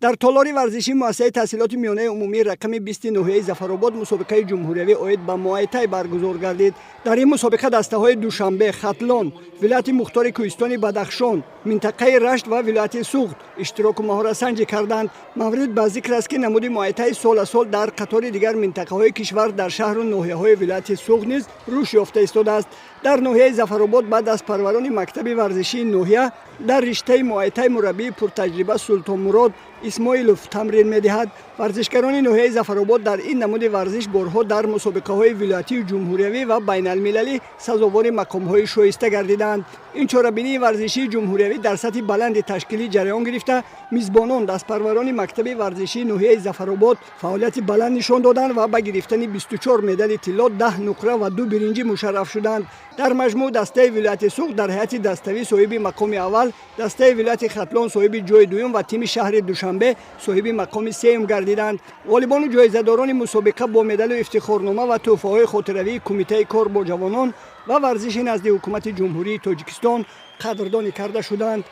در تالار ورزشی مؤسسه تحصیلات میانه عمومی رقم 20 ناحیه ظفرآباد مسابقه جمهوریوی اید به موای برگزار گردید. در این مسابقه دسته‌های دوشنبه، ختلان، ولایت مختار کوهستانی بدخشان، منطقه رشت و ولایت سوخت اشتراک و مهارت سنجی کردند. مورد به ذکر است که نمود موای سال سال در قطار دیگر منطقه‌های کشور در شهر و ناحیه‌های ولایت سوخت نیز رشد یافته ایستاده است. در ناحیه ظفرآباد بعد از پروران مکتب ورزشی ناحیه در رشته موای مربی پرتجربه سلطان مراد اسماعیلوف تمرین می‌دهد. ورزشکاران ناحیه ظفرآباد در این نمود ورزش بارها در مسابقه‌های ولایتی و جمهوریوی و بین‌المللی سزاوار مقام‌های شایسته گردیدند. این چهاربینی ورزشی جمهوریوی در سطح بلند تشکیلی جریان گرفته، میزبانان دستپروران مکتب ورزشی ناحیه ظفرآباد فعالیت بلند نشان دادند و به گرفتن 24 مدال طلا، 10 نقره و 2 برنجی مشرف شدند. در مجموع دسته ولایت سوخت در هیئت دستوی صاحب مقام اول، دسته ولایت ختلان صاحب جای دوم و تیم شهر دوشنبه صاحب مقام سوم گردیدند. غالبان و جایزه‌داران مسابقه با مدال و افتخارنامه و تحفه‌های خاطروی کمیته کار با جوانان و ورزش نزد حکومت جمهوری تاجیکستان قدردانی کرده شدند.